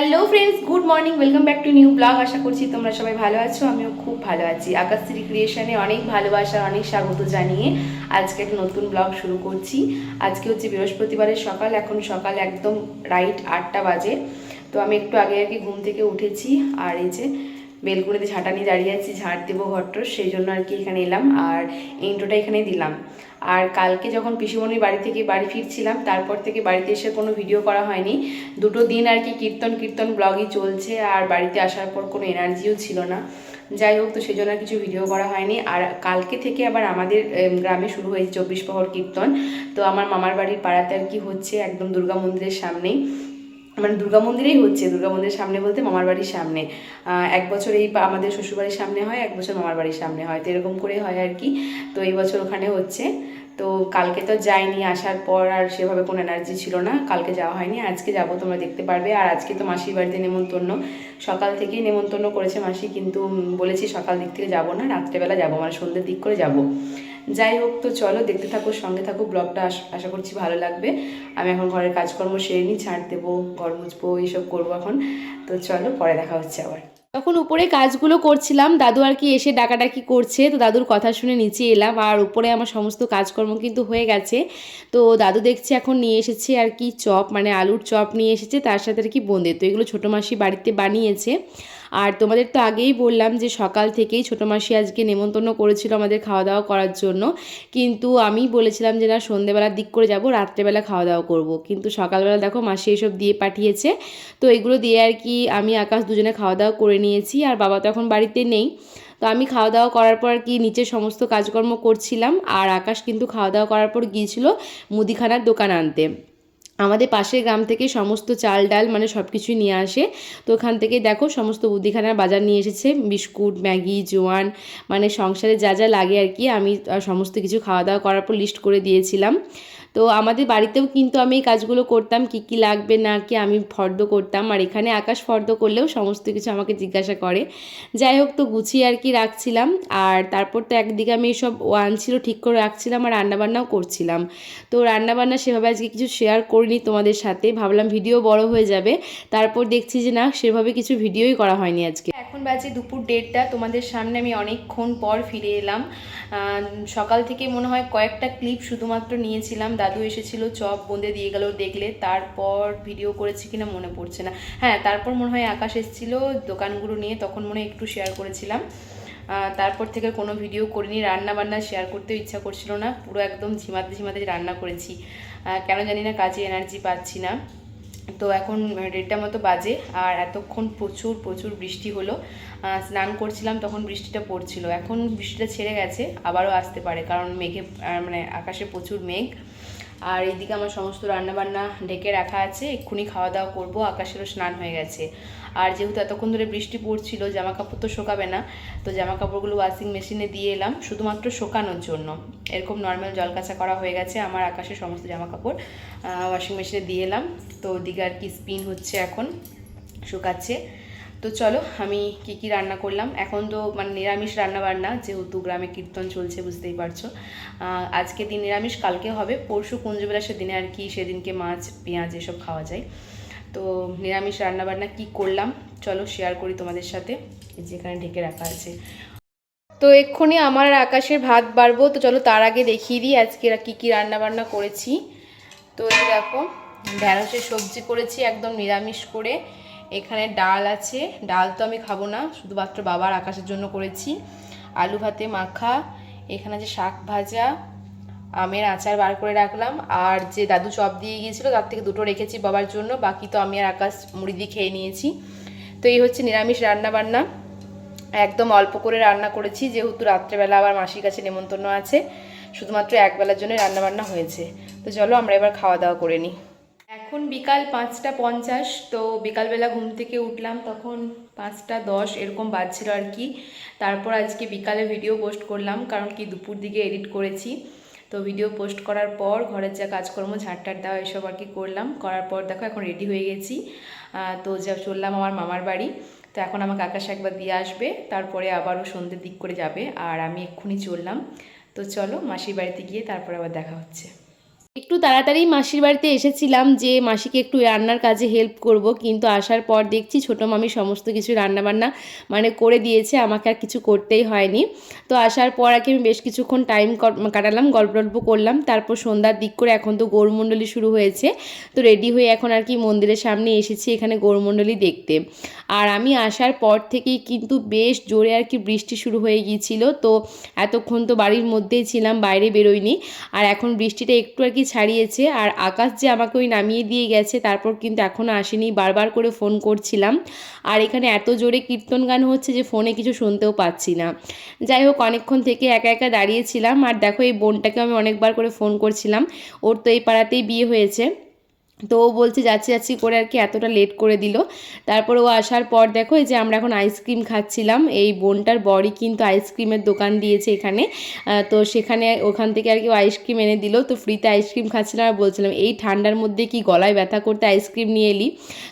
Hello friends, good morning, welcome back to new blog. আশা করছি তোমরা সবাই ভালো আছো, আমিও খুব ভালো আছি। আকাশশ্রী ক্রিয়েশনে অনেক ভালোবাসা, অনেক স্বাগত জানিয়ে আজকে একটা নতুন ব্লগ শুরু করছি। আজকে হচ্ছে বৃহস্পতিবারের সকাল, এখন সকাল একদম রাইট 8টা বাজে। তো আমি একটু আগে আগে ঘুম থেকে উঠেছি, আর এই যে বেলকুনিতে ঝাঁটা নিয়ে দাঁড়িয়ে আছি, ঝাঁট দেবো ঘরটোর, সেই জন্য আর কি এখানে এলাম আর ইন্ট্রোটা এখানে দিলাম। আর কালকে যখন পিসিমণির বাড়ি থেকে বাড়ি ফিরছিলাম, তারপর থেকে বাড়িতে এসে কোনো ভিডিও করা হয়নি। দুটো দিন আর কি কীর্তন ব্লগই চলছে, আর বাড়িতে আসার পর কোনো এনার্জিও ছিল না। যাই হোক, তো সেই জন্য কিছু ভিডিও করা হয়নি। আর কালকে থেকে আবার আমাদের গ্রামে শুরু হয়েছে 24 প্রহর কীর্তন। তো আমার মামার বাড়ির পাড়াতে আর কি হচ্ছে, একদম দুর্গা মন্দিরের সামনেই, মানে দুর্গা মন্দিরেই হচ্ছে। দুর্গা মন্দিরের সামনে বলতে মামার বাড়ির সামনে। এক বছর এই আমাদের শ্বশুরবাড়ির সামনে হয়, এক বছর মামার বাড়ির সামনে হয়, তো এরকম করে হয় আর কি। তো এই বছর ওখানে হচ্ছে। তো কালকে তো যাইনি, আসার পর আর সেভাবে কোনো এনার্জি ছিল না, কালকে যাওয়া হয়নি। আজকে যাব, তোমরা দেখতে পারবে। আর আজকে তো মাসির বাড়িতে নেমন্তন্ন, সকাল থেকেই নেমন্তন্ন করেছে মাসি, কিন্তু বলেছি সকাল দিক থেকে যাব না, রাত্রেবেলা যাব, মানে সন্ধ্যের দিক করে যাব। যাই হোক, তো চলো দেখতে থাকো, সঙ্গে থাকো, ব্লগটা আশা করছি ভালো লাগবে। আমি এখন ঘরের কাজকর্ম সেরে নিই, ঝাড় দেবো, ঘর মুছবো, এইসব করবো এখন। তো চলো, পরে দেখা হচ্ছে আবার। তখন উপরে কাজগুলো করছিলাম, দাদু আর কি এসে ডাকাডাকি করছে, তো দাদুর কথা শুনে নিচে এলাম। আর উপরে আমার সমস্ত কাজকর্ম কিন্তু হয়ে গেছে। তো দাদু দেখছি এখন নিয়ে এসেছে আর কি চপ, মানে আলুর চপ নিয়ে এসেছে, তার সাথে আর কি বোঁদে। তো এগুলো ছোটো মাসি বাড়িতে বানিয়েছে। আর তোমাদের তো আগেই বললাম যে সকাল থেকেই ছোটো মাসি আজকে নেমন্তন্ন করেছিল আমাদের খাওয়া দাওয়া করার জন্য, কিন্তু আমি বলেছিলাম যে না, সন্ধেবেলার দিক করে যাব, রাত্রেবেলা খাওয়া দাওয়া করব। কিন্তু সকালবেলা দেখো মাসি এসব দিয়ে পাঠিয়েছে। তো এগুলো দিয়ে আর কি আমি আকাশ দুজনে খাওয়া দাওয়া করে নিয়েছি। আর বাবা তো এখন বাড়িতে নেই। তো আমি খাওয়া দাওয়া করার পর কি নিচে সমস্ত কাজকর্ম করছিলাম, আর আকাশ কিন্তু খাওয়া দাওয়া করার পর গিয়েছিল মুদিখানার দোকান আনতে। আমাদের পাশের গ্রাম থেকে সমস্ত চাল ডাল মানে সব কিছুই নিয়ে আসে। তো ওখান থেকে দেখো সমস্ত মুদিখানার বাজার নিয়ে এসেছে, বিস্কুট, ম্যাগি, জোয়ান, মানে সংসারে যা যা লাগে আর কি। আমি সমস্ত কিছু খাওয়া দাওয়া করার পর লিস্ট করে দিয়েছিলাম। তো আমাদের বাড়িতেও কিন্তু আমি এই কাজগুলো করতাম, কি কি লাগবে না কি আমি ফর্দ করতাম, আর এখানে আকাশ ফর্দ করলেও সমস্ত কিছু আমাকে জিজ্ঞাসা করে। যাই হোক, তো গুছিয়ে আর কি রাখছিলাম। আর তারপর তো একদিকে আমি সব আনছিল ঠিক করে রাখছিলাম, আর রান্নাবান্নাও করছিলাম। তো রান্নাবান্না সেভাবে আজকে কিছু শেয়ার করিনি তোমাদের সাথে, ভাবলাম ভিডিও বড় হয়ে যাবে। তারপর দেখছি যে না, সেভাবে কিছু ভিডিওই করা হয়নি আজকে। এখন বাজে দুপুর 1:30, তোমাদের সামনে আমি অনেকক্ষণ পর ফিরে এলাম। সকাল থেকে মনে হয় কয়েকটা ক্লিপ শুধুমাত্র নিয়েছিলাম, দাদু এসেছিল, চপ বোঁদে দিয়ে গেল দেখলে। তারপর ভিডিও করেছি কিনা মনে পড়ছে না। হ্যাঁ, তারপর মনে হয় আকাশ এসেছিলো দোকানগুলো নিয়ে, তখন মনে হয় একটু শেয়ার করেছিলাম। তারপর থেকে কোনো ভিডিও করিনি, রান্না বান্না শেয়ার করতেও ইচ্ছা করছিল না, পুরো একদম ঝিমাতে ঝিমাতে রান্না করেছি। কেন জানি না, কাজে এনার্জি পাচ্ছি না। তো এখন 1:30 মতো বাজে, আর এতক্ষণ প্রচুর প্রচুর বৃষ্টি হলো। স্নান করছিলাম তখন বৃষ্টিটা পড়ছিল, এখন বৃষ্টিটা ছেড়ে গেছে, আবারও আসতে পারে, কারণ মেঘে মানে আকাশে প্রচুর মেঘ। আর এইদিকে আমার সমস্ত রান্নাবান্না ঢেকে রাখা আছে, এক্ষুনি খাওয়া দাওয়া করবো, আকাশেরও স্নান হয়ে গেছে। আর যেহেতু এতক্ষণ ধরে বৃষ্টি পড়ছিল, জামা কাপড় তো শোকাবে না, তো জামা কাপড়গুলো ওয়াশিং মেশিনে দিয়ে এলাম শুধুমাত্র শোকানোর জন্য। এরকম নর্মাল জল কাচা করা হয়ে গেছে আমার, আকাশের সমস্ত জামা কাপড় ওয়াশিং মেশিনে দিয়ে এলাম। তো ওদিকে আর কি স্পিন হচ্ছে, এখন শুকাচ্ছে। তো চলো, আমি কি কি রান্না করলাম। এখন তো মানে নিরামিষ রান্না বান্না, যেহেতু গ্রামে কীর্তন চলছে, বুঝতেই পারছো। আজকে দিন নিরামিষ, কালকে হবে, পরশু কুঞ্জবিলাসের দিনে আর কি, সেদিনকে মাছ পেঁয়াজ এসব খাওয়া যায়। তো নিরামিষ রান্নাবান্না কি করলাম চলো শেয়ার করি তোমাদের সাথে, যেখানে ঢেকে রাখা আছে। তো এক্ষুনি আমার আর আকাশের ভাত বাড়বো, তো চলো তার আগে দেখিয়ে দিই আজকে কী কী রান্নাবান্না করেছি। তো এই দেখো, ঢ্যাঁড়সের সবজি করেছি একদম নিরামিষ করে। এখানে ডাল আছে, ডাল তো আমি খাবো না, শুধুমাত্র বাবার আকাশের জন্য করেছি। আলু ভাতে মাখা, এখানে যে শাক ভাজা, আমের আচার বার করে রাখলাম, আর যে দাদু চপ দিয়ে গিয়েছিলো তার থেকে দুটো রেখেছি বাবার জন্য, বাকি তো আমি আর আকাশ মুড়ি দিয়ে খেয়ে নিয়েছি। তো এই হচ্ছে নিরামিষ রান্না বান্না, একদম অল্প করে রান্না করেছি, যেহেতু রাত্রেবেলা আবার মাসির কাছে নেমন্তন্ন আছে, শুধুমাত্র একবেলার জন্য রান্নাবান্না হয়েছে। তো চলো আমরা এবার খাওয়া দাওয়া করে নিই। এখন বিকাল 5টা 50, তো বিকালবেলা ঘুম থেকে উঠলাম তখন 5টা 10 এরকম বাজছিল আর কি। তারপর আজকে বিকালে ভিডিও পোস্ট করলাম, কারণ কি দুপুর দিকে এডিট করেছি। তো ভিডিও পোস্ট করার পর ঘরের যা কাজকর্ম, ঝাঁটটার দেওয়া এসব আর কি করলাম, করার পর দেখো এখন রেডি হয়ে গেছি। তো যা চললাম আমার মামার বাড়ি। তো এখন আমাকে আকাশ একবার দিয়ে আসবে, তারপরে আবারও সন্ধ্যের দিক করে যাবে, আর আমি এক্ষুনি চললাম। তো চলো মাসির বাড়িতে গিয়ে তারপরে আবার দেখা হচ্ছে। একটু তাড়াতাড়ি মাসির বাড়িতে এসেছিলাম যে মাসিকে একটু রান্নার কাজে হেল্প করব, কিন্তু আসার পর দেখছি ছোটো মামি সমস্ত কিছু রান্নাবান্না মানে করে দিয়েছে, আমাকে আর কিছু করতেই হয়নি। তো আসার পর আর কি আমি বেশ কিছুক্ষণ টাইম কাটালাম, গল্প টল্প করলাম। তারপর সন্ধ্যার দিক করে এখন তো গৌরমণ্ডলী শুরু হয়েছে, তো রেডি হয়ে এখন আর কি মন্দিরের সামনে এসেছি এখানে গৌরমণ্ডলী দেখতে। আর আমি আসার পর থেকেই কিন্তু বেশ জোরে আর কি বৃষ্টি শুরু হয়ে গিয়েছিল, তো এতক্ষণ তো বাড়ির মধ্যেই ছিলাম, বাইরে বেরোইনি। আর এখন বৃষ্টিটা একটু আর কি ছাড়িয়েছে, আর আকাশ যে আমাকে ওই নামিয়ে দিয়ে গেছে তারপর কিন্তু এখনও আসেনি, বারবার করে ফোন করছিলাম। আর এখানে এত জোরে কীর্তন গান হচ্ছে যে ফোনে কিছু শুনতেও পাচ্ছি না। যাই হোক, অনেকক্ষণ থেকে একা একা দাঁড়িয়েছিলাম। আর দেখো এই বোনটাকে আমি অনেকবার করে ফোন করছিলাম, ওর তো এই পাড়াতেই বিয়ে হয়েছে, তো ও বলছে যাচ্ছি যাচ্ছি করে আর কি এতটা লেট করে দিল। তারপর ও আসার পর দেখো এই যে আমরা এখন আইসক্রিম খাচ্ছিলাম, এই বোনটার বড়ি কিন্তু আইসক্রিমের দোকান দিয়েছে এখানে, তো সেখানে ওখান থেকে আর কি ও আইসক্রিম এনে দিল, তো ফ্রিতে আইসক্রিম খাচ্ছিলাম। আর বলছিলাম এই ঠান্ডার মধ্যে কি গলায় ব্যথা করতে আইসক্রিম নিয়ে এলি,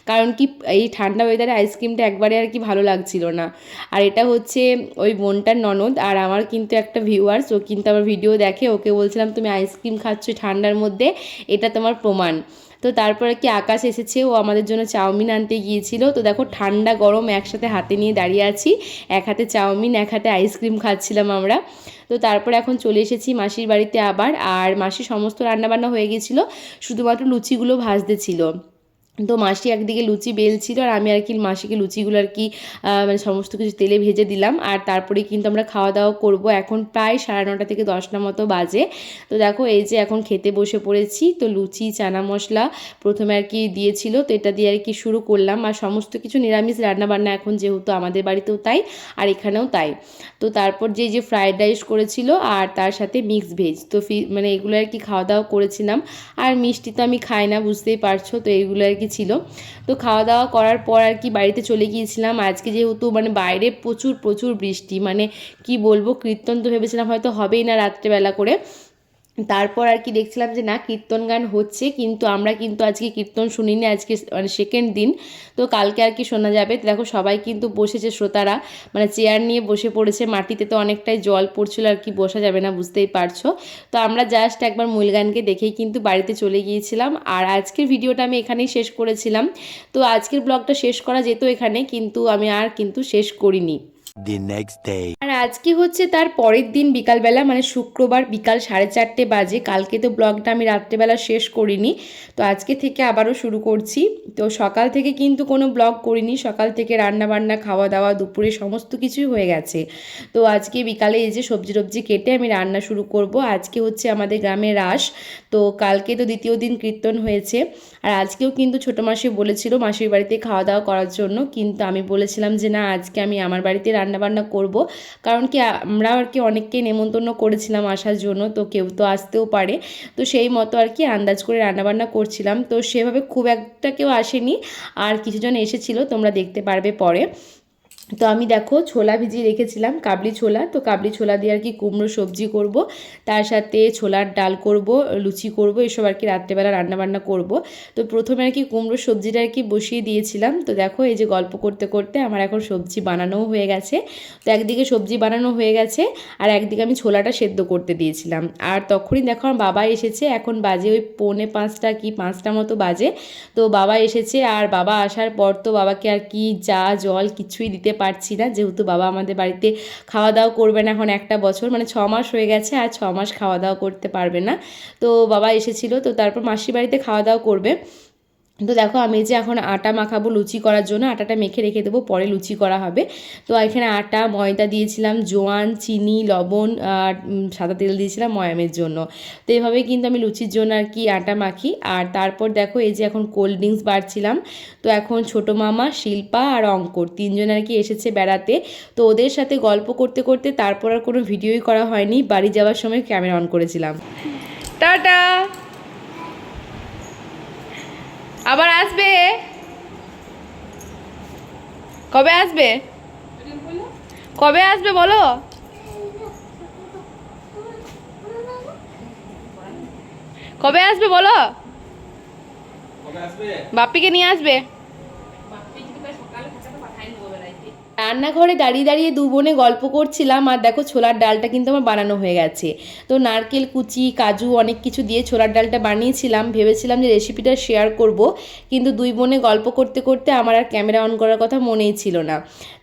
কারণ কি এই ঠান্ডা ওয়েদারে আইসক্রিমটা একবারে আর কি ভালো লাগছিল না। আর এটা হচ্ছে ওই বোনটার ননদ, আর আমার কিন্তু একটা ভিউয়ার্স, ও কিন্তু আমার ভিডিও দেখে, ওকে বলছিলাম তুমি আইসক্রিম খাচ্ছ ঠান্ডার মধ্যে, এটা তোমার প্রমাণ। তো তারপরে কি আকাশ এসেছে, ও আমাদের জন্য চাউমিন আনতে গিয়েছিল। তো দেখো ঠান্ডা গরম একসাথে হাতে নিয়ে দাঁড়িয়ে আছি, এক হাতে চাউমিন এক হাতে আইসক্রিম খাচ্ছিলাম আমরা। তো তারপরে এখন চলে এসেছি মাসির বাড়িতে আবার, আর মাসি সমস্ত রান্নাবান্না হয়ে গেছিলো, শুধুমাত্র লুচিগুলো ভাজতে ছিল। তো মাসি একদিকে লুচি বেলছিল, আর আমি আর কি মাসিকে লুচিগুলো আর কি মানে সমস্ত কিছু তেলে ভেজে দিলাম। আর তারপরে কিন্তু আমরা খাওয়া দাওয়া করব, এখন প্রায় 9:30 থেকে 10টা মতো বাজে। তো দেখো এই যে এখন খেতে বসে পড়েছি, তো লুচি চানা মশলা প্রথমে আর কি দিয়েছিল, তো এটা দিয়ে আর কি শুরু করলাম। আর সমস্ত কিছু নিরামিষ রান্নাবান্না এখন, যেহেতু আমাদের বাড়িতেও তাই আর এখানেও তাই। তো তারপর যে ফ্রায়েড রাইস করেছিল আর তার সাথে মিক্স ভেজ, তো মানে এগুলো আর কি খাওয়া দাওয়া করেছিলাম। আর মিষ্টি তো আমি খাই না বুঝতেই পারছো, তো এইগুলো আর কি ছিল। তো খাওয়া দাওয়া করার পর আর কি বাড়িতে চলে গিয়েছিলাম। আজকে যেহেতু মানে বাইরে প্রচুর প্রচুর বৃষ্টি, মানে কি বলবো, কীর্তন তো ভেবেছিলাম হয়তো হবেই না রাত্রেবেলা করে, তারপর আর কি দেখছিলাম যে না কীর্তন গান হচ্ছে, কিন্তু আমরা কিন্তু আজকে কীর্তন শুনিনি, আজকে মানে সেকেন্ড দিন, তো কালকে আর কি শোনা যাবে। দেখো সবাই কিন্তু বসেছে, শ্রোতারা মানে চেয়ার নিয়ে বসে পড়েছে, মাটিতে তো অনেকটাই জল পড়ছিল আর কি, বসা যাবে না বুঝতেই পারছো। তো আমরা জাস্ট একবার মূল গানকে দেখেই কিন্তু বাড়িতে চলে গিয়েছিলাম। আর আজকের ভিডিওটা আমি এখানেই শেষ করেছিলাম, তো আজকের ব্লগটা শেষ করা যেত এখানে, কিন্তু আমি আর কিন্তু শেষ করিনি। The next day. আর আজকে হচ্ছে তার পরের দিন বিকালবেলা, মানে শুক্রবার বিকাল 4:30 বাজে। কালকে তো ব্লগটা আমি রাত্রেবেলা শেষ করিনি, তো আজকে থেকে আবারও শুরু করছি। তো সকাল থেকে কিন্তু কোনো ব্লগ করিনি, সকাল থেকে রান্না বান্না খাওয়া দাওয়া দুপুরে সমস্ত কিছুই হয়ে গেছে। তো আজকে বিকালে এই যে সবজি টবজি কেটে আমি রান্না শুরু করব। আজকে হচ্ছে আমাদের গ্রামে রাস, তো কালকে তো দ্বিতীয় দিন কীর্তন হয়েছে। আর আজকেও কিন্তু ছোটো মাসি বলেছিল মাসির বাড়িতে খাওয়া দাওয়া করার জন্য, কিন্তু আমি বলেছিলাম যে না, আজকে আমি আমার বাড়িতে রান্নাবান্না করব, কারণ কি আমরা আর কি অনেককেই নেমন্তন্ন করেছিলাম আসার জন্য, তো কেউ তো আসতেও পারে, তো সেই মতো আর কি আন্দাজ করে রান্নাবান্না করছিলাম। তো সেভাবে খুব একটা কেউ আসেনি, আর কিছুজন এসেছিল, তোমরা দেখতে পারবে পরে। তো আমি দেখো ছোলা ভিজিয়ে রেখেছিলাম, কাবলি ছোলা, তো কাবলি ছোলা দিয়ে আর কি কুমড়ো সবজি করব, তার সাথে ছোলার ডাল করব, লুচি করব, এসব আর কি রাত্রেবেলা রান্নাবান্না করব। তো প্রথমে আর কি কুমড়ো সবজিটা আর কি বসিয়ে দিয়েছিলাম। তো দেখো এই যে গল্প করতে করতে আমার এখন সবজি বানানোও হয়ে গেছে। তো একদিকে সবজি বানানো হয়ে গেছে, আর একদিকে আমি ছোলাটা সেদ্ধ করতে দিয়েছিলাম। আর তখনই দেখো আমার বাবা এসেছে, এখন বাজে ওই 4:45 কি 5টা মতো বাজে। তো বাবা এসেছে, আর বাবা আসার পর তো বাবাকে আর কি চা জল কিছুই দিতে পারছি না, যেহেতু বাবা আমাদের বাড়িতে খাওয়া দাওয়া করবে না এখন 1টা বছর, মানে 6 মাস হয়ে গেছে, আর 6 মাস খাওয়া দাওয়া করতে পারবে না। তো বাবা এসেছিলো, তো তারপর মাসির বাড়িতে খাওয়া দাওয়া করবে। তো দেখো আমি যে এখন আটা মাখাবো লুচি করার জন্য, আটাটা মেখে রেখে দেবো, পরে লুচি করা হবে। তো এখানে আটা ময়দা দিয়েছিলাম, জোয়ান চিনি লবণ আর সাদা তেল দিয়েছিলাম ময়ামের জন্য। তো এইভাবেই কিন্তু আমি লুচির জন্য আর কি আটা মাখি। আর তারপর দেখো এই যে এখন কোল্ড ড্রিঙ্কস বাড়ছিলাম। তো এখন ছোটো মামা, শিল্পা আর অঙ্কর 3জন আর কি এসেছে বেড়াতে। তো ওদের সাথে গল্প করতে করতে তারপর আর কোনো ভিডিওই করা হয়নি, বাড়ি যাওয়ার সময় ক্যামেরা অন করেছিলাম। টাটা, আবার আসবে, কবে আসবে, কবে আসবে বলো, কবে আসবে বলো, বাপ্পিকে নিয়ে আসবে। রান্নাঘরে দাঁড়িয়ে দাঁড়িয়ে দু বোনে গল্প করছিলাম, আর দেখো ছোলার ডালটা কিন্তু আমার বানানো হয়ে গেছে। তো নারকেল কুচি, কাজু অনেক কিছু দিয়ে ছোলার ডালটা বানিয়েছিলাম, ভেবেছিলাম যে রেসিপিটা শেয়ার করব, কিন্তু দুই বোনে গল্প করতে করতে আমার আর ক্যামেরা অন করার কথা মনেই ছিল না।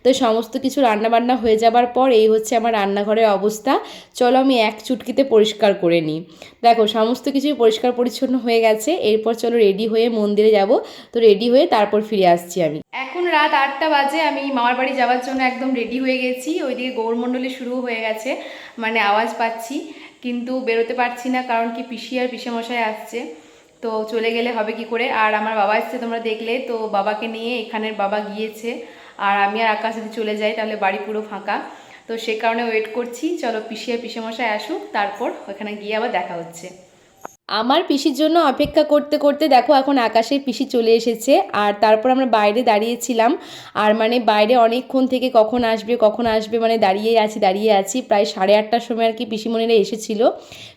তো সমস্ত কিছু রান্নাবান্না হয়ে যাবার পর এই হচ্ছে আমার রান্নাঘরের অবস্থা। চলো আমি এক চুটকিতে পরিষ্কার করে নিই। দেখো সমস্ত কিছুই পরিষ্কার পরিচ্ছন্ন হয়ে গেছে। এরপর চলো রেডি হয়ে মন্দিরে যাব। তো রেডি হয়ে তারপর ফিরে আসছি আমি। এখন রাত 8টা বাজে, আমি মামার বাড়ি যাওয়ার জন্য একদম রেডি হয়ে গেছি। ওইদিকে গৌরমণ্ডলী শুরু হয়ে গেছে, মানে আওয়াজ পাচ্ছি, কিন্তু বেরোতে পারছি না, কারণ কি পিসি আর পিসেমশাই আসছে। তো চলে গেলে হবে কি করে। আর আমার বাবা এসছে, তোমরা দেখলে তো, বাবাকে নিয়ে এখানের বাবা গিয়েছে, আর আমি আর আকাশ যদি চলে যাই তাহলে বাড়ি পুরো ফাঁকা। তো সে কারণে ওয়েট করছি, চলো পিসি আর পিসেমশাই আসুক, তারপর ওখানে গিয়ে আবার দেখা হচ্ছে। আমার পিসির জন্য অপেক্ষা করতে করতে দেখো এখন আকাশের পিসি চলে এসেছে। আর তারপর আমরা বাইরে দাঁড়িয়েছিলাম, আর মানে বাইরে অনেকক্ষণ থেকে কখন আসবে মানে দাঁড়িয়ে আছি প্রায় 8:30টার সময় আর কি পিসিমণিরা এসেছিল।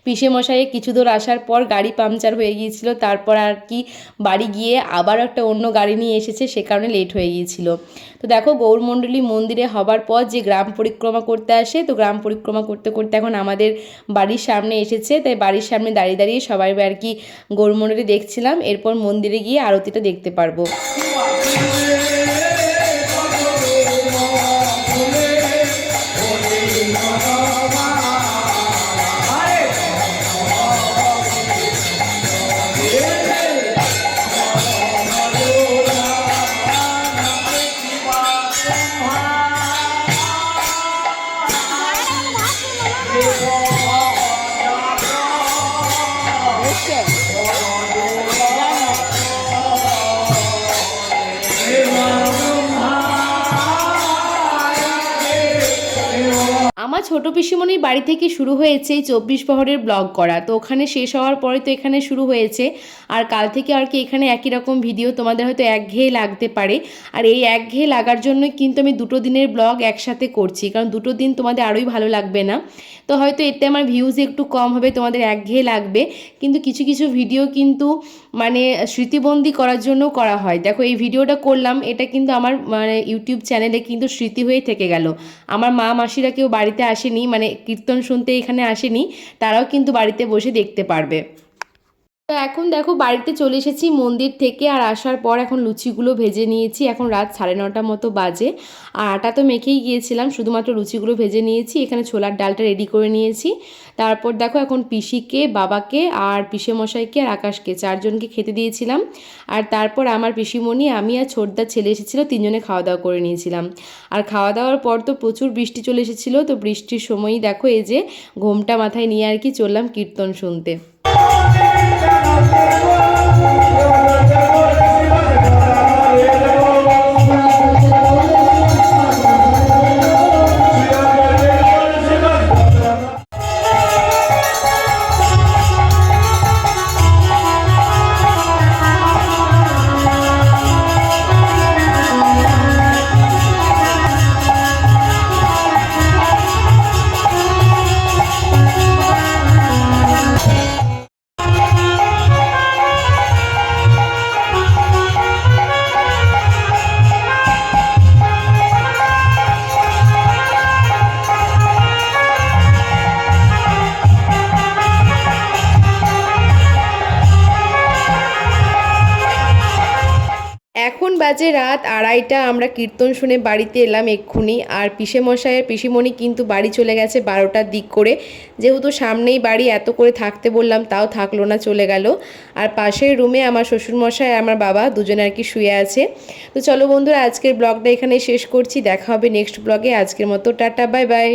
পিসেমশাইয়ের কিছু দূর আসার পর গাড়ি পাংচার হয়ে গিয়েছিল, তারপর আর কি বাড়ি গিয়ে আবার একটা অন্য গাড়ি নিয়ে এসেছে, সে কারণে লেট হয়ে গিয়েছিল। তো দেখো গৌরমণ্ডলী মন্দিরে হবার পর যে গ্রাম পরিক্রমা করতে আসে, তো গ্রাম পরিক্রমা করতে করতে এখন আমাদের বাড়ির সামনে এসেছে, তাই বাড়ির সামনে দাঁড়িয়ে দাঁড়িয়ে সবাই আর কি গৌরমণ্ডলী দেখছিলাম। এরপর মন্দিরে গিয়ে আরতিটা দেখতে পারবো। আমার ছোটো পিসিমণির বাড়ি থেকে শুরু হয়েছে এই 24 প্রহরের ব্লগ করা। তো ওখানে শেষ হওয়ার পরে তো এখানে শুরু হয়েছে, আর কাল থেকে আর কি এখানে একই রকম ভিডিও। তোমাদের হয়তো একঘেয়ে লাগতে পারে, আর এই একঘেয়ে লাগার জন্যই কিন্তু আমি 2 দিনের ব্লগ একসাথে করছি, কারণ 2 দিন তোমাদের আরোই ভালো লাগবে না। তো হয়তো এতে আমার ভিউজ একটু কম হবে, তোমাদের একঘেয়ে লাগবে, কিন্তু কিছু কিছু ভিডিও কিন্তু মানে স্মৃতিবন্দি করার জন্য করা হয়। দেখো এই ভিডিওটা করলাম, এটা কিন্তু আমার মানে ইউটিউব চ্যানেলে কিন্তু স্মৃতি হয়ে থেকে গেল। আমার মা মাসিরা কেউ বাড়িতে আসেনি, মানে কীর্তন শুনতে এখানে আসেনি, তারাও কিন্তু বাড়িতে বসে দেখতে পারবে। তো এখন দেখো বাড়িতে চলে এসেছি মন্দির থেকে, আর আসার পর এখন লুচিগুলো ভেজে নিয়েছি। এখন রাত 9:30 মতো বাজে, আর আটা তো মেখেই গিয়েছিলাম, শুধুমাত্র লুচিগুলো ভেজে নিয়েছি। এখানে ছোলার ডালটা রেডি করে নিয়েছি। তারপর দেখো এখন পিসিকে, বাবাকে আর পিসেমশাইকে আর আকাশকে 4 জনকে খেতে দিয়েছিলাম। আর তারপর আমার পিসিমণি, আমি আর ছোটদার ছেলে এসেছিলো, 3 জনে খাওয়া দাওয়া করে নিয়েছিলাম। আর খাওয়া দাওয়ার পর তো প্রচুর বৃষ্টি চলে এসেছিলো, তো বৃষ্টির সময়ই দেখো এই যে ঘোমটা মাথায় নিয়ে আর কি চললাম কীর্তন শুনতে। এখন বাজে রাত 2:30, আমরা কীর্তন শুনে বাড়িতে এলাম এক্ষুনি। আর পিসেমশাইয়ের পিসিমণি কিন্তু বাড়ি চলে গেছে 12টার দিক করে, যেহেতু সামনেই বাড়ি, এত করে থাকতে বললাম তাও থাকলো না, চলে গেল। আর পাশের রুমে আমার শ্বশুরমশাই আর আমার বাবা দুজনে আর কি শুয়ে আছে। তো চলো বন্ধুরা, আজকের ব্লগটা এখানে শেষ করছি, দেখা হবে নেক্সট ব্লগে। আজকের মতো টাটা, বাই বাই।